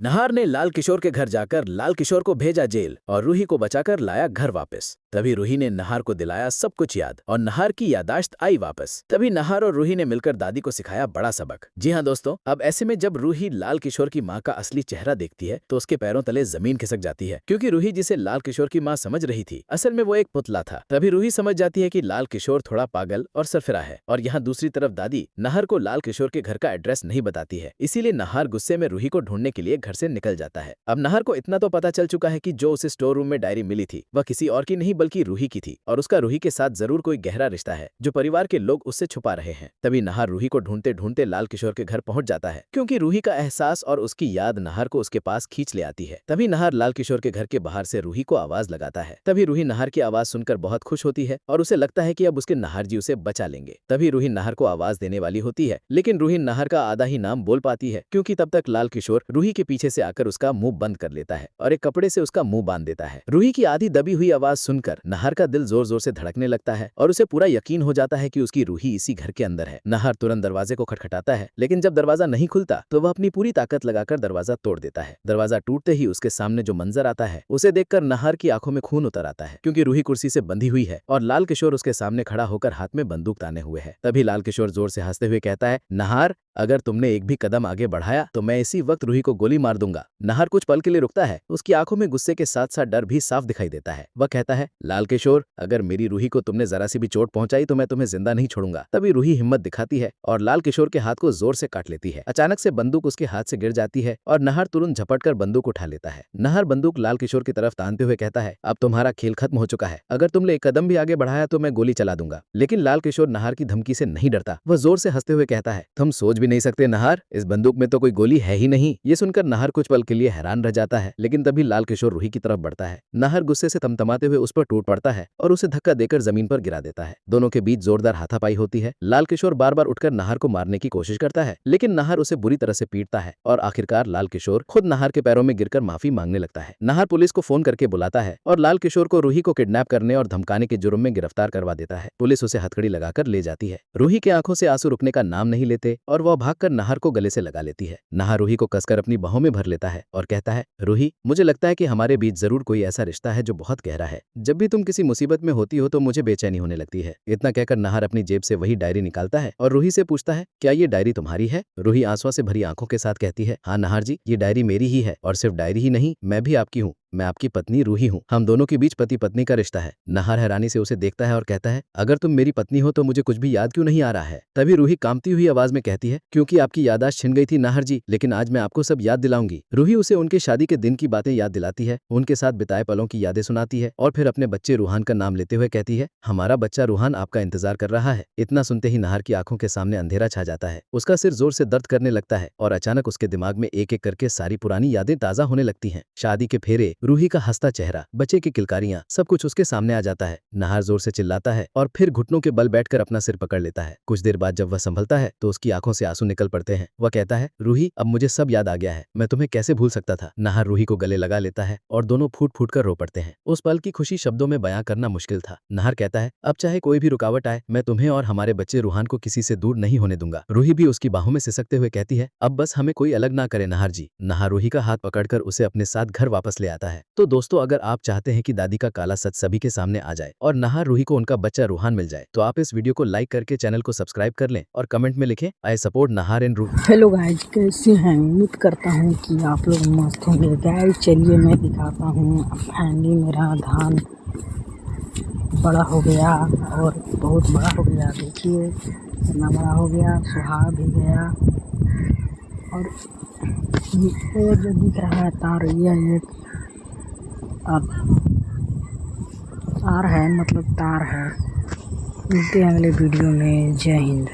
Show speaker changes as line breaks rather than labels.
नहार ने लाल किशोर के घर जाकर लाल किशोर को भेजा जेल और रूही को बचाकर लाया घर वापस। तभी रूही ने नहार को दिलाया सब कुछ याद और नहार की यादाश्त आई वापस। तभी नहार और रूही ने मिलकर दादी को सिखाया बड़ा सबक। जी हाँ दोस्तों, अब ऐसे में जब रूही लाल किशोर की माँ का असली चेहरा देखती है तो उसके पैरों तले जमीन खिसक जाती है, क्योंकि रूही जिसे लाल किशोर की माँ समझ रही थी असल में वो एक पुतला था। तभी रूही समझ जाती है कि लाल किशोर थोड़ा पागल और सरफिरा है। और यहाँ दूसरी तरफ दादी नहार को लाल किशोर के घर का एड्रेस नहीं बताती है, इसीलिए नहार गुस्से में रूही को ढूंढने के लिए घर से निकल जाता है। अब नहार को इतना तो पता चल चुका है कि जो उसे स्टोर रूम में डायरी मिली थी वह किसी और की नहीं बल्कि रूही की थी और उसका रूही के साथ जरूर कोई गहरा रिश्ता है जो परिवार के लोग उससे छुपा रहे हैं। तभी नहार रूही को ढूंढते ढूंढते लाल किशोर के घर पहुंच जाता है, क्योंकि रूही का एहसास और उसकी याद नहार को उसके पास खींच ले आती है। तभी नहार लाल किशोर के घर के बाहर से रूही को आवाज लगाता है। तभी रूही नहार की आवाज सुनकर बहुत खुश होती है और उसे लगता है कि अब उसके नहार जी उसे बचा लेंगे। तभी रूही नहार को आवाज देने वाली होती है, लेकिन रूही नहार का आधा ही नाम बोल पाती है, क्योंकि तब तक लाल किशोर रूही के पीछे से आकर उसका मुंह बंद कर लेता है और एक कपड़े से उसका मुंह बांध देता है। रूही की आधी दबी हुई आवाज सुनकर नहार का दिल जोर जोर से धड़कने लगता है और उसे पूरा यकीन हो जाता है कि उसकी रूही इसी घर के अंदर है। नहार तुरंत दरवाजे को खटखटाता है, लेकिन जब दरवाजा नहीं खुलता तो वह अपनी पूरी ताकत लगाकर दरवाजा तोड़ देता है। दरवाजा टूटते ही उसके सामने जो मंजर आता है उसे देखकर नहार की आंखों में खून उतर आता है, क्योंकि रूही कुर्सी से बंधी हुई है और लाल किशोर उसके सामने खड़ा होकर हाथ में बंदूक ताने हुए है। तभी लाल किशोर जोर से हंसते हुए कहता है, नहार, अगर तुमने एक भी कदम आगे बढ़ाया तो मैं इसी वक्त रूही को गोली मार दूंगा। नहार कुछ पल के लिए रुकता है, उसकी आंखों में गुस्से के साथ साथ डर भी साफ दिखाई देता है। वह कहता है, लाल किशोर, अगर मेरी रूही को तुमने जरा सी भी चोट पहुंचाई तो मैं तुम्हें जिंदा नहीं छोड़ूंगा। तभी रूही हिम्मत दिखाती है और लाल किशोर के हाथ को जोर से काट लेती है। अचानक से बंदूक उसके हाथ से गिर जाती है और नहार तुरंत झपटकर बंदूक उठा लेता है। नहार बंदूक लाल किशोर की तरफ तानते हुए कहता है, अब तुम्हारा खेल खत्म हो चुका है, अगर तुमने एक कदम भी आगे बढ़ाया तो मैं गोली चला दूंगा। लेकिन लाल किशोर नहार की धमकी से नहीं डरता। वह जोर से हंसते हुए कहता है, तुम सोच भी नहीं सकते नहार, इस बंदूक में तो कोई गोली है ही नहीं। ये सुनकर नहार कुछ पल के लिए हैरान रह जाता है, लेकिन तभी लाल किशोर रूही की तरफ बढ़ता है। नहार गुस्से से तमतमाते हुए उस पर टूट पड़ता है और उसे धक्का देकर जमीन पर गिरा देता है। दोनों के बीच जोरदार हाथापाई होती है। लाल किशोर बार बार उठकर नहार को मारने की कोशिश करता है, लेकिन नहार उसे बुरी तरह से पीटता है और आखिरकार लाल किशोर खुद नहार के पैरों में गिरकर माफी मांगने लगता है। नहार पुलिस को फोन करके बुलाता है और लाल किशोर को रूही को किडनैप करने और धमकाने के जुर्म में गिरफ्तार करवा देता है। पुलिस उसे हथकड़ी लगाकर ले जाती है। रूही की आंखों से आंसू रुकने का नाम नहीं लेते और वह भागकर नहार को गले से लगा लेती है। नहार रूही को कसकर अपनी बाहों में भर लेता है और कहता है, रूही, मुझे लगता है कि हमारे बीच जरूर कोई ऐसा रिश्ता है जो बहुत गहरा है। जब भी तुम किसी मुसीबत में होती हो तो मुझे बेचैनी होने लगती है। इतना कहकर नहार अपनी जेब से वही डायरी निकालता है और रूही से पूछता है, क्या ये डायरी तुम्हारी है? रूही आंसुओं से भरी आंखों के साथ कहती है, हाँ नहार जी, ये डायरी मेरी ही है और सिर्फ डायरी ही नहीं, मैं भी आपकी हूँ। मैं आपकी पत्नी रूही हूँ। हम दोनों के बीच पति पत्नी का रिश्ता है। नहार हैरानी से उसे देखता है और कहता है, अगर तुम मेरी पत्नी हो तो मुझे कुछ भी याद क्यों नहीं आ रहा है? तभी रूही कांपती हुई आवाज में कहती है, क्योंकि आपकी याददाश्त छिन गई थी नहार जी, लेकिन आज मैं आपको सब याद दिलाऊंगी। रूही उसे उनके शादी के दिन की बातें याद दिलाती है, उनके साथ बिताए पलों की यादें सुनाती है और फिर अपने बच्चे रूहान का नाम लेते हुए कहती है, हमारा बच्चा रूहान आपका इंतजार कर रहा है। इतना सुनते ही नहार की आंखों के सामने अंधेरा छा जाता है। उसका सिर जोर से दर्द करने लगता है और अचानक उसके दिमाग में एक एक करके सारी पुरानी यादें ताजा होने लगती हैं। शादी के फेरे, रूही का हंसता चेहरा, बच्चे की किलकारियां, सब कुछ उसके सामने आ जाता है। नहार जोर से चिल्लाता है और फिर घुटनों के बल बैठकर अपना सिर पकड़ लेता है। कुछ देर बाद जब वह संभलता है तो उसकी आंखों से आंसू निकल पड़ते हैं। वह कहता है, रूही, अब मुझे सब याद आ गया है, मैं तुम्हें कैसे भूल सकता था। नहार रूही को गले लगा लेता है और दोनों फूट फूट कर रो पड़ते हैं। उस पल की खुशी शब्दों में बयां करना मुश्किल था। नहार कहता है, अब चाहे कोई भी रुकावट आए, मैं तुम्हें और हमारे बच्चे रूहान को किसी से दूर नहीं होने दूंगा। रूही भी उसकी बाहों में सिसकते हुए कहती है, अब बस हमें कोई अलग ना करे नहार जी। नहार रूही का हाथ पकड़कर उसे अपने साथ घर वापस ले आता है। तो दोस्तों, अगर आप चाहते हैं कि दादी का काला सच सभी के सामने आ जाए और नहार रूही को उनका बच्चा रूहान मिल जाए, तो आप इस वीडियो को लाइक करके चैनल को सब्सक्राइब कर लें और कमेंट में लिखें, I support Nahar and Ruhi.
Hello guys, कैसे हैं? उम्मीद करता हूँ कि आप लोग मस्त होंगे। गाइज चलिए मैं दिखाता हूँ। फैमिली मेरा धान बड़ा हो गया और बहुत बड़ा हो गया। देखिए इतना बड़ा हो गया, सुहा भी गया और ये जो दिख रहा है तार, यह एक तार है, मतलब तार है। मिलते हैं अगले वीडियो में। जय हिंद।